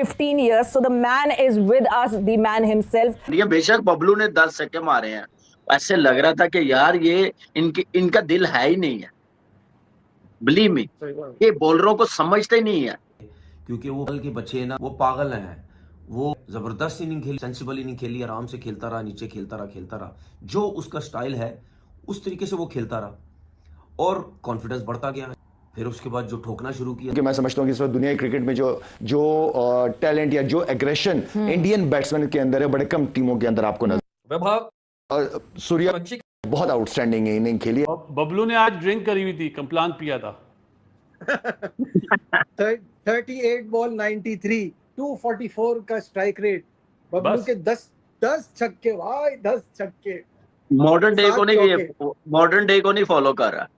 15 years. So the man is with us, the man himself. ये बेशक बबलू ने 10 छक्के मारे हैं, ऐसे लग रहा था कि यार ये इनका दिल है ही नहीं है। बिलीव मी, ये बॉलरों को समझते ही नहीं है। क्योंकि वो कल के बच्चे ना वो पागल हैं, वो जबरदस्त इनिंग खेली, सेंसिबल इनिंग खेली, आराम से खेलता रहा, नीचे खेलता रहा, जो उसका स्टाइल है उस तरीके से वो खेलता रहा और कॉन्फिडेंस बढ़ता गया। फिर उसके बाद जो ठोकना शुरू किया, कि मैं समझता हूँ कि इस वक्त दुनिया क्रिकेट में जो टैलेंट या जो एग्रेशन इंडियन बैट्समैन के अंदर है, बड़े कम टीमों के अंदर आपको नजर। सूर्यवंशी बहुत आउटस्टैंडिंग इनिंग खेली है। बबलू ने आज ड्रिंक करी हुई थी, कम्प्लान पिया था। 38 बॉल 93, 244 का स्ट्राइक रेट। बबलू के 10 छक्के भाई, 10 छक्के। मॉडर्न डे को नहीं फॉलो कर रहा।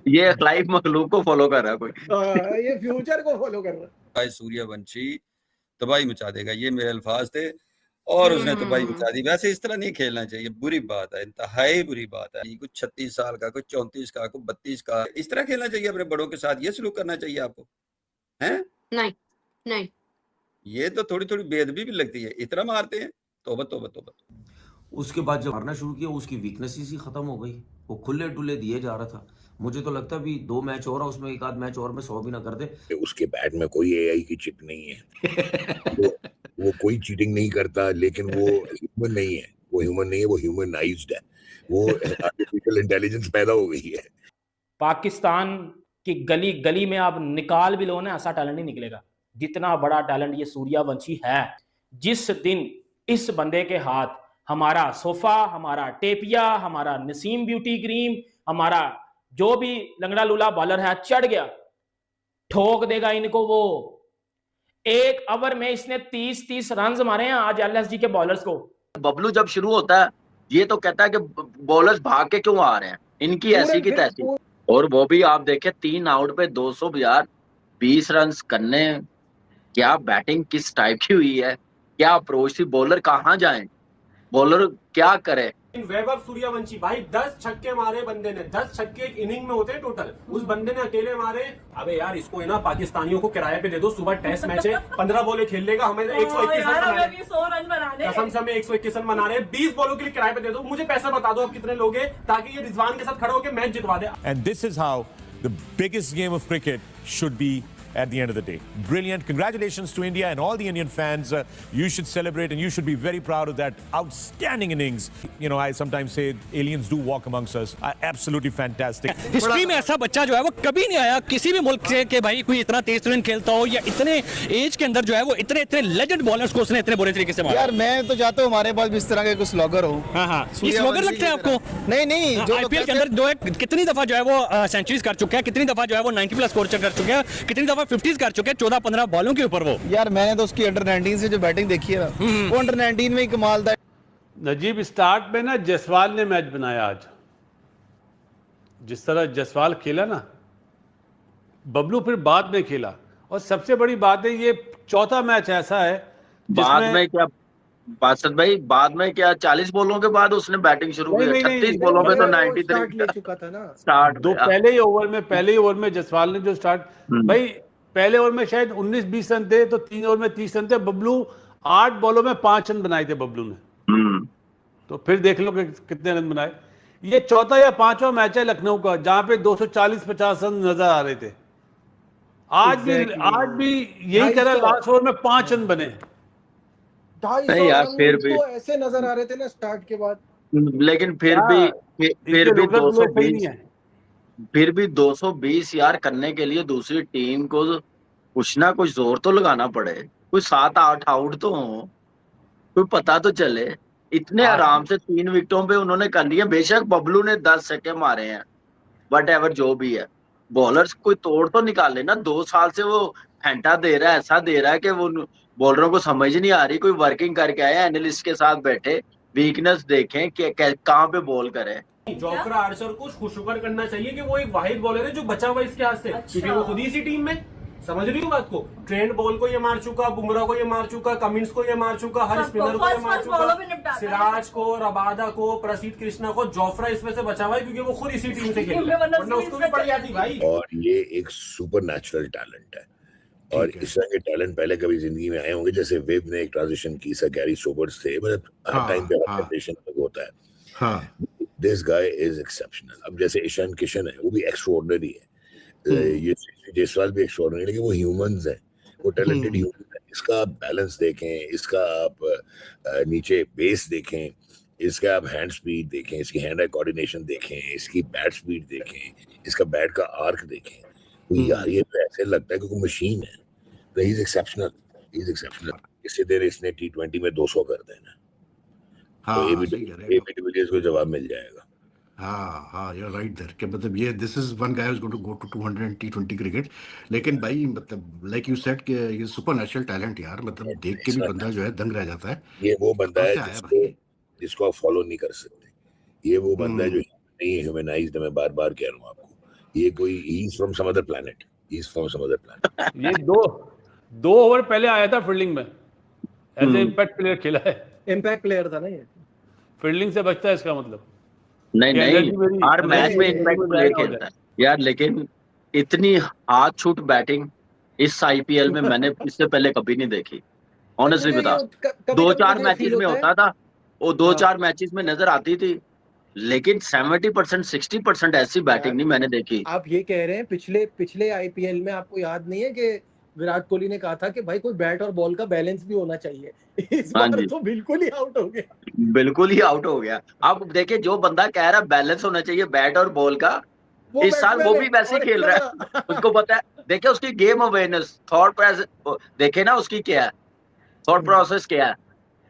ये लाइफ मखलूक को फॉलो कर रहा है कोई। ये फ्यूचर को फॉलो कर रहा है। भाई सूर्यवंशी तबाही मचा देगा, ये मेरे अल्फाज थे और उसने तबाही मचा दी। वैसे इस तरह नहीं खेलना चाहिए, बुरी बात है, इंतहाई बुरी बात है। कुछ 36 साल का, कुछ 34 का, कुछ 32 का, इस तरह खेलना चाहिए अपने बड़ों के साथ? ये सलूक करना चाहिए आपको? हैं? नहीं, ये तो थोड़ी थोड़ी बेअदबी भी लगती है, इतना मारते हैं। तौबा तौबा तौबा। उसके बाद जब मारना शुरू किया उसकी वीकनेस ही खत्म हो गई, वो खुले डुले दिए जा रहा था। मुझे तो लगता भी 2 मैच और, उसमें एक आध मैच और में 100 भी ना कर दे। उसके बैट में कोई एआई की चिप नहीं है। वो कोई चीटिंग नहीं करता, लेकिन वो ह्यूमन नहीं है, वो ह्यूमनाइज्ड है, वो आर्टिफिशियल इंटेलिजेंस पैदा हो गई है। पाकिस्तान की गली गली में आप निकाल भी लो ना, ऐसा टैलेंट नहीं निकलेगा जितना बड़ा टैलेंट ये सूर्यवंशी है। जिस दिन इस बंदे के हाथ हमारा सोफा, हमारा टेपिया, हमारा नसीम ब्यूटी क्रीम, हमारा जो भी लंगड़ा लूला बॉलर है चढ़ गया, ठोक देगा इनको। वो 1 ओवर में इसने 30 रन मारे हैं आज एलएसजी के बॉलर्स को। बबलू जब शुरू होता है ये तो कहता है कि बॉलर्स भाग के क्यों आ रहे हैं, इनकी ऐसी की तैसी। और वो भी आप देखें 3 आउट पे 220 रन करने। क्या बैटिंग किस टाइप की हुई है, क्या अप्रोच थी, बॉलर कहाँ जाए, बॉलर क्या करे। वैभव सूर्यवंशी भाई 10 छक्के मारे बंदे ने। 10 छक्के एक इनिंग में होते हैं टोटल, उस बंदे ने अकेले मारे। अबे यार इसको है ना पाकिस्तानियों को किराए पे दे दो, सुबह टेस्ट मैच है, 15 बॉलें खेल लेगा, हमें 121 कसम से हमें 121 रन बना रहे हैं। 20 बॉलों के लिए किराए पे दे दो, मुझे पैसा बता दो आप कितने लोगे, ताकि ये रिजवान के साथ खड़े होकर मैच जितवा दे। And this is how the biggest game of cricket should be at the end of the day. Brilliant. Congratulations to India and all the Indian fans. You should celebrate and you should be very proud of that outstanding innings. You know, I sometimes say aliens do walk amongst us. Absolutely fantastic. History में ऐसा बच्चा जो है वो कभी नहीं आया किसी भी मुल्क से कि भाई कोई इतना तेज रन खेलता हो या इतने एज के अंदर जो है वो इतने लेजेंड बॉलर्स को उसने इतने बुरे तरीके से मारा। यार मैं तो चाहता हूँ हमारे पास भी इस तरह के कुछ स्लॉगर हो। हाँ, ये स्लॉगर लगते हैं आपको? नहीं, जो आईपीएल के अंदर जो है कितनी दफा जो है वो सेंचुरीज कर चुका है, कितनी दफा जो है वो 90+ स्कोर कर चुके हैं, कितनी दफा 50s कर चुके हैं 14-15 बॉलों के ऊपर। वो यार मैंने तो उसकी अंडर 19 से जो बैटिंग देखी है वो अंडर 19 में ही कमाल था। नजीब स्टार्ट में ना जसवाल ने मैच बनाया आज, जिस तरह जसवाल खेला ना, बबलू फिर बाद में खेला। और सबसे बड़ी बात है ये चौथा मैच ऐसा है बाद में क्या बादशाह भाई, बाद में क्या 40 बॉलों के बाद उसने बैटिंग शुरू की। 36 बॉलों पे तो 93 ले चुका था ना स्टार्ट। पहले ही ओवर में जसवाल ने जो स्टार्ट, भाई पहले ओवर में शायद 19-20 रन थे, तो 3 ओवर में 30 रन थे। बबलू 8 बॉलों में 5 रन बनाए थे बबलू ने। तो फिर देख लो कि कितने रन बनाए। ये चौथा या 5वां मैच है लखनऊ का जहां पे 240-50 रन नजर आ रहे थे। आज भी यही करा, लास्ट ओवर में 5 रन बने। 250 यार फिर भी तो ऐसे नजर आ रहे थे ना स्टार्ट के बाद, लेकिन फिर भी 220 यार करने के लिए दूसरी टीम को कुछ ना कुछ जोर तो लगाना पड़े, कुछ 7-8 आउट तो हो, कोई पता तो चले। इतने आराम से 3 विकेटों पे उन्होंने कर लिया। बेशक बबलू ने 10 छक्के मारे हैं, वट एवर जो भी है, बॉलर्स कोई तोड़ तो निकाले ना। 2 साल से वो फेंटा दे रहा है, ऐसा दे रहा है कि वो बॉलरों को समझ नहीं आ रही। कोई वर्किंग करके आए, एनालिस्ट के साथ बैठे, वीकनेस देखें कि कहाँ पे बॉल करें। जोफ्रा आर्चर को खुशखबर करना चाहिए कि वो एक वाहिद बॉलर है जो बचा हुआ इसके हाथ से, क्योंकि वो खुद ही इसी टीम में, समझ रही हो बात को। ट्रेंड बॉल को ये मार चुका, बुमराह को ये मार चुका, कमिंस को ये मार चुका, हर स्पिनर को ये मार चुका, सिराज को, रबादा को, प्रसिद्ध कृष्णा को। जोफ्रा इसमें से बचा हुआ है क्योंकि वो खुद इसी टीम से खेल रहा है, वरना उसको भी पड़ जाती भाई। और ये एक सुपर नेचुरल टैलेंट है। और इस तरह के टैलेंट पहले कभी जिंदगी में आए होंगे? जैसे वेब ने एक ट्रांजिशन की, सर गैरी सोबर्स थे, मतलब हर टाइम पे हर जनरेशन में होता है। हाँ, दिस गाय इज एक्सेप्शनल। अब जैसे ईशान किशन है, वो भी एक्स्ट्राऑर्डिनरी है, ये जायसवाल भी एक्स्ट्राऑर्डिनरी, लेकिन वो ह्यूमंस हैं, वो टैलेंटेड ह्यूमन है। इसका आप बैलेंस देखें, इसका आप नीचे बेस देखें, इसका आप हैंड स्पीड देखें, इसकी हैंड आई कोऑर्डिनेशन देखें, इसकी बैट स्पीड देखें, इसका बैट का आर्क देखें, तो यार ये तो ऐसे लगता है कि कोई मशीन है। तो he is exceptional, he is exceptional. इसी देर इसने T20 में 200 कर देना, तो एबी डिविलियर्स को जवाब मिल जाएगा। हाँ, you're right there कि मतलब ये this is one guy who's going to go to 200 in T20 cricket. लेकिन भाई मतलब like you said कि ये सुपर नेचुरल टैलेंट यार, मतलब देख के भी बंदा जो है दंग रह जाता है। ये वो बंदा है जिसको आप फॉलो नहीं कर सकते। ये वो बंदा है जो नहीं है, ह्यूमनाइज्ड है। मैं बार बार कह रहा हूँ आपको, ये कोई he is from some other planet, he is from some other planet. ये दो ओवर पहले आया था फील्डिंग में, एज ए इंपैक्ट प्लेयर खेला है। इम्पैक्ट प्लेयर था ना ये, फील्डिंग से बचता है इसका मतलब। नहीं, हर मैच में इंपैक्ट प्लेयर खेलता है यार, लेकिन इतनी हाथ छूट बैटिंग इस IPL में मैंने इससे पहले कभी नहीं देखी, ऑनेस्टली बता। 2-4 मैचेस में होता था, वो 2-4 मैचेस में नजर आती थी, लेकिन 70% 60% ऐसी बैटिंग नहीं मैंने देखी। आप ये कह रहे हैं पिछले IPL में आपको याद नहीं है कि विराट कोहली ने कहा था कि भाई कोई बैट और बॉल का बैलेंस भी होना चाहिए। इस बार तो बिल्कुल ही आउट हो गया, बिल्कुल ही आउट हो गया। अब देखिए, जो बंदा कह रहा है बैलेंस होना चाहिए बैट और बॉल का, इस साल वो भी वैसे ही खेल रहा है। उसको पता है, देखिए उसकी गेम अवेयरनेस, थॉट प्रोसेस देखे ना उसकी क्या है, थॉट प्रोसेस क्या है,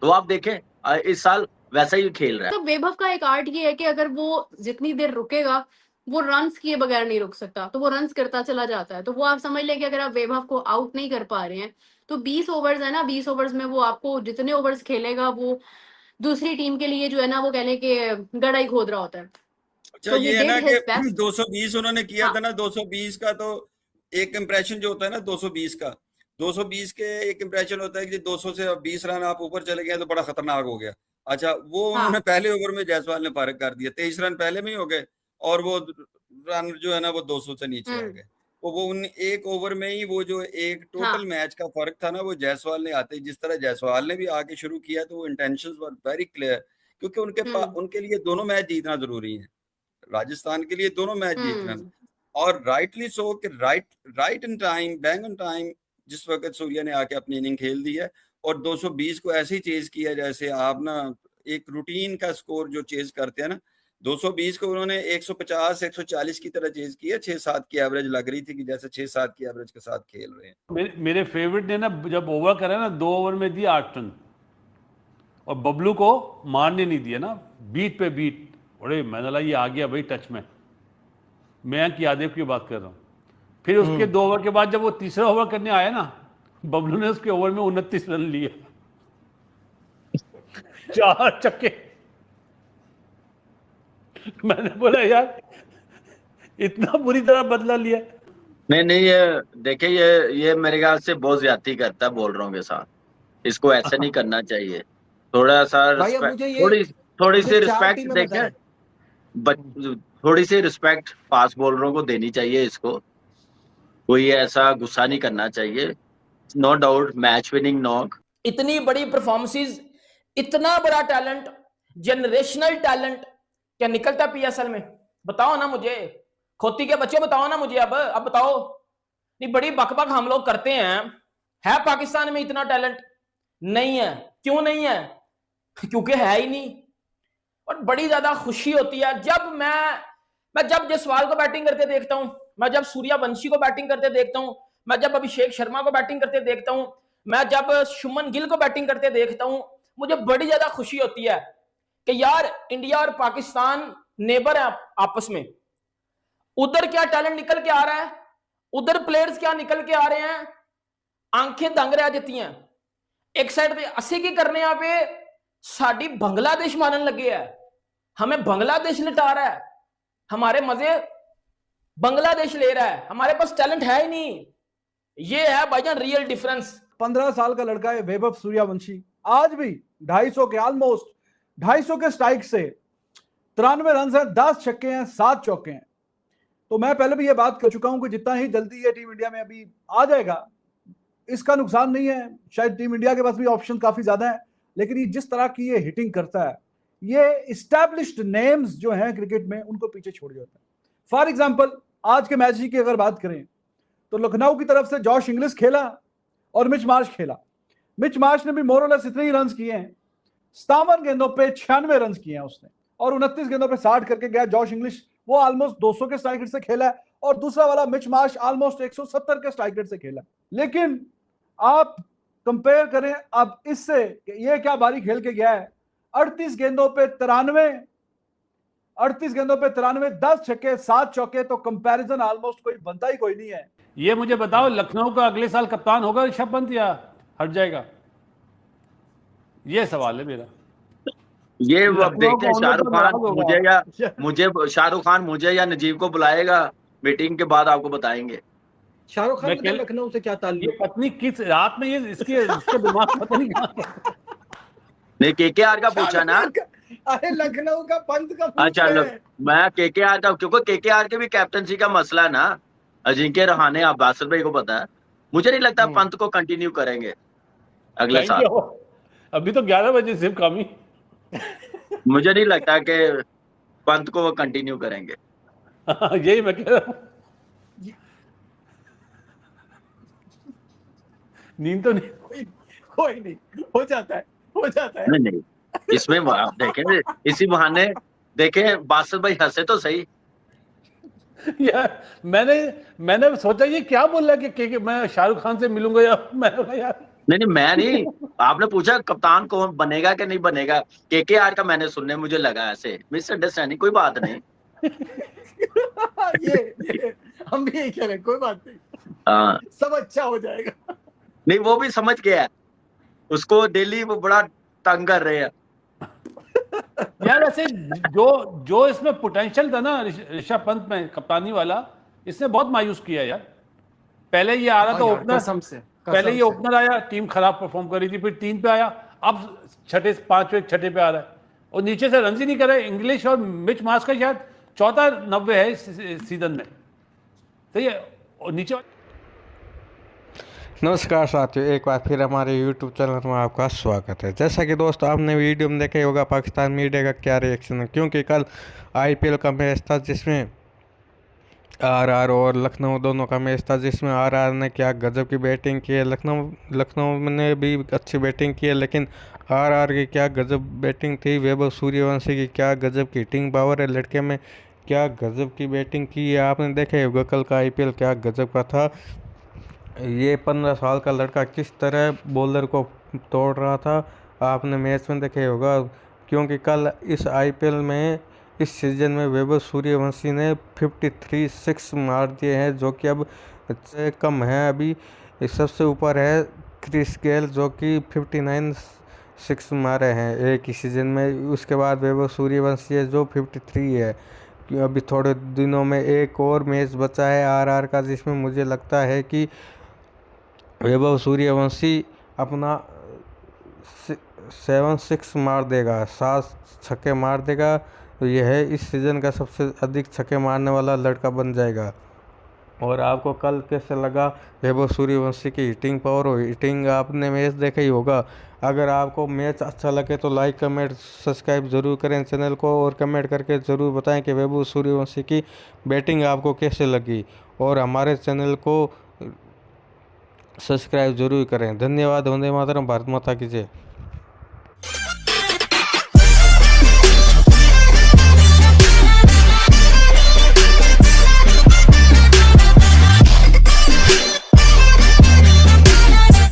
तो आप देखें इस साल वैसा ही खेल रहा है। तो वैभव का एक आर्ट ये है कि अगर वो जितनी देर रुकेगा, वो रन्स किए बगैर नहीं रुक सकता, तो वो रन्स करता चला जाता है। तो वो आप समझ लें कि अगर आप वैभव को आउट नहीं कर पा रहे हैं, तो 20 ओवर्स है ना, 20 ओवर्स में वो आपको जितने ओवर्स खेलेगा वो दूसरी टीम के लिए जो है ना, वो कहने के गड़ा ही खोद रहा होता है। अच्छा, ये है ना कि 220 उन्होंने किया था ना, 220 का तो एक इंप्रेशन जो होता है ना, 220 का 220 के एक इंप्रेशन होता है कि 200 से 20 रन आप ऊपर चले गए तो बड़ा खतरनाक हो गया। अच्छा, वो उन्होंने पहले ओवर में जायसवाल ने फारिग कर दिया, 23 रन पहले में ही हो गए, और वो रन जो है ना वो 200 से नीचे आ गए। तो वो उन एक ओवर में ही वो जो एक टोटल मैच का फर्क था ना, वो जायसवाल ने आते, जिस तरह जायसवाल ने भी आके शुरू किया, तो वो इंटेंशंस वर वेरी क्लियर, क्योंकि उनके लिए दोनों मैच जीतना जरूरी है, राजस्थान के लिए दोनों मैच जीतना, और राइटली सो कि right in time, bang on time, जिस वक्त सूर्या ने आके अपनी इनिंग खेल दी है, और 220 को ऐसे ही चेज किया जैसे आप ना एक रूटीन का स्कोर जो चेज करते हैं ना, 220 को उन्होंने 150 140 की तरह चेज किया। 6-7 की एवरेज लग रही थी कि जैसे 6-7 की एवरेज के साथ खेल रहे हैं। मेरे फेवरेट ने ना जब ओवर करा ना, 2 ओवर में दिया 8 रन, और बबलू को मारने नहीं दिया ना, बीट पे बीट। बड़े मैंने लगा ये आ गया भाई टच में, मयंक यादव की बात कर रहा हूँ। फिर उसके 2 ओवर के बाद जब वो तीसरा ओवर करने आया ना, बबलू ने उसके ओवर में 29 रन लिए, 4 छक्के। मैंने बोला यार इतना बुरी तरह बदला लिया। नहीं, ये देखिए, ये मेरे ख्याल से बहुत ज्यादती करता है बॉलरों के साथ, इसको ऐसे नहीं करना चाहिए। थोड़ा सा थोड़ी सी रिस्पेक्ट देखें, थोड़ी सी रिस्पेक्ट फास्ट बॉलरों को देनी चाहिए, इसको कोई ऐसा गुस्सा नहीं करना चाहिए। No doubt match winning knock, इतनी बड़ी परफॉर्मेंसेस, इतना बड़ा टैलेंट, जनरेशनल टैलेंट, क्या निकलता PSL में? बताओ ना मुझे, खोती के बच्चे बताओ ना मुझे। अब बताओ। नहीं, बड़ी बकबक हम लोग करते हैं, है पाकिस्तान में इतना टैलेंट? नहीं है। क्यों नहीं है? क्योंकि है ही नहीं। और बड़ी ज्यादा खुशी होती है जब मैं जब जायसवाल को बैटिंग करते देखता हूं, मैं जब सूर्यवंशी को बैटिंग करते देखता हूं, मैं जब अभिषेक शर्मा को बैटिंग करते देखता हूं, मैं जब शुभमन गिल को बैटिंग करते देखता हूं, मुझे बड़ी ज्यादा खुशी होती है कि यार इंडिया और पाकिस्तान नेबर है आपस में। उधर क्या टैलेंट निकल के आ रहा है, उधर प्लेयर्स क्या निकल के आ रहे हैं, आंखें दंग रह जाती हैं। एक साइड पे 80 की करने पे साड़ी बांग्लादेश मानने लगे है, हमें बांग्लादेश लिटा रहा है, हमारे मजे बांग्लादेश ले रहा है, हमारे पास टैलेंट है ही नहीं। ये है भाईजान रियल डिफरेंस। 15 साल का लड़का है वैभव सूर्यवंशी, आज भी 250 के ऑलमोस्ट 250 के स्ट्राइक से 93 रन है, 10 छक्के हैं, 7 चौके हैं। तो मैं पहले भी ये बात कर चुका हूं कि जितना ही जल्दी ये टीम इंडिया में अभी आ जाएगा, इसका नुकसान नहीं है, शायद टीम इंडिया के पास भी ऑप्शन काफी ज्यादा है, लेकिन ये जिस तरह की ये हिटिंग करता है, ये इस्टेब्लिश्ड नेम्स जो हैं क्रिकेट में उनको पीछे छोड़ जाता है। फॉर एग्जांपल आज के मैच की अगर बात करें तो लखनऊ की तरफ से जॉश इंग्लिश खेला और मिच मार्श खेला। मिच मार्श ने भी मोरलेस इतने ही रन किए हैं, 57 गेंदों पे 96 रन किए हैं उसने, और 29 गेंदों पे 60 करके गया। जॉश इंग्लिश वो ऑलमोस्ट 200 के स्ट्राइक रेट से खेला है, और दूसरा वाला मिच मार्श ऑलमोस्ट 170 के स्ट्राइक रेट से खेला। लेकिन आप कंपेयर करें अब इससे, ये क्या बारी खेल के गया है, 38 गेंदों पे 93, 10 छक्के 7 चौके, तो कंपैरिजन ऑलमोस्ट कोई बनता ही कोई नहीं है। ये मुझे बताओ, लखनऊ का अगले साल कप्तान होगा ऋषभ पंत या हट जाएगा? ये सवाल है मेरा। ये अब देखते हैं, शाहरुख खान मुझे शाहरुख खान मुझे या नजीब को बुलाएगा, मीटिंग के बाद आपको बताएंगे। शाहरुख खान का लखनऊ से क्या ताल्लुक? पत्नी किस रात में ये इसके दिमाग पता नहीं कहां। नहीं, केकेआर का पूछा ना। अरे लखनऊ का पंत का। अच्छा, मैं केकेआर का, क्योंकि केकेआर के भी कैप्टनसी का मसला है ना, अजिंक्य रहाणे, अब्बास भाई को पता है। मुझे नहीं लगता पंत को कंटिन्यू करेंगे अगले साल। अभी तो 11 बजे सिर्फ कमी। मुझे नहीं लगता कि पंत को वो कंटिन्यू करेंगे। यही मैं कह रहा हूँ। नींद तो नहीं, कोई नहीं, हो जाता है। नहीं, इसमें आप देखें, इसी बहाने देखें बासित भाई हंसे तो सही। यार मैंने सोचा ये क्या बोल रहा है कि मैं शाहरुख खान से मिलूंगा, या यार नहीं, मैं नहीं, आपने पूछा कप्तान कौन बनेगा कि नहीं बनेगा, केकेआर का मैंने सुनने मुझे लगा ऐसे मिसअंडरस्टैंडिंग, कोई बात नहीं। ये हम भी यही कह रहे हैं, कोई बात नहीं, हाँ, सब अच्छा हो जाएगा। नहीं, वो भी समझ गया, उसको दिल्ली वो बड़ा तंग कर रहे हैं। यार ऐसे जो इसमें पोटेंशियल था ना ऋषभ पंत में, कप्तानी वाला, इसने बहुत मायूस किया यार। पहले ये आ रहा था ओपनर, पहले ये ओपनर आया, टीम खराब परफॉर्म कर रही थी, फिर 3 पे आया, अब 6 पे आ रहा है, और नीचे से रन ही नहीं कर रहे। इंग्लिश और मिच मार्श का शायद 14-90 है इस सीजन में, सही है, और नीचे। नमस्कार साथियों, एक बार फिर हमारे YouTube चैनल में आपका स्वागत है। जैसा कि दोस्तों आपने वीडियो में देखा होगा पाकिस्तान मीडिया का क्या रिएक्शन है, क्योंकि कल IPL का मैच था जिसमें RR और लखनऊ दोनों का मैच था, जिसमें RR ने क्या गजब की बैटिंग की है, लखनऊ ने भी अच्छी बैटिंग की है, लेकिन RR की क्या गजब बैटिंग थी। वैभव सूर्यवंशी की क्या गजब की हिटिंग पावर है, लड़के में क्या गजब की बैटिंग की है। आपने देखा होगा कल का IPL क्या गजब का था। ये 15 साल का लड़का किस तरह बॉलर को तोड़ रहा था, आपने मैच में देखा होगा, क्योंकि कल इस IPL में इस सीज़न में वैभव सूर्यवंशी ने 53 6 मार दिए हैं, जो कि अब से कम है। अभी सबसे ऊपर है क्रिस गेल, जो कि 59 6 मारे हैं एक ही सीज़न में। उसके बाद वैभव सूर्यवंशी है जो 53 है। अभी थोड़े दिनों में एक और मैच बचा है RR का, जिसमें मुझे लगता है कि वैभव सूर्यवंशी अपना 7-6 मार देगा, 7 छक्के मार देगा, तो यह इस सीज़न का सबसे अधिक छक्के मारने वाला लड़का बन जाएगा। और आपको कल कैसे लगा वैभव सूर्यवंशी की हिटिंग पावर और हिटिंग? आपने मैच देखा ही होगा। अगर आपको मैच अच्छा लगे तो लाइक कमेंट सब्सक्राइब ज़रूर करें चैनल को, और कमेंट करके ज़रूर बताएं कि वैभव सूर्यवंशी की बैटिंग आपको कैसे लगी, और हमारे चैनल को सब्सक्राइब जरूर करें। धन्यवाद। वंदे मातरम। भारत माता की जय।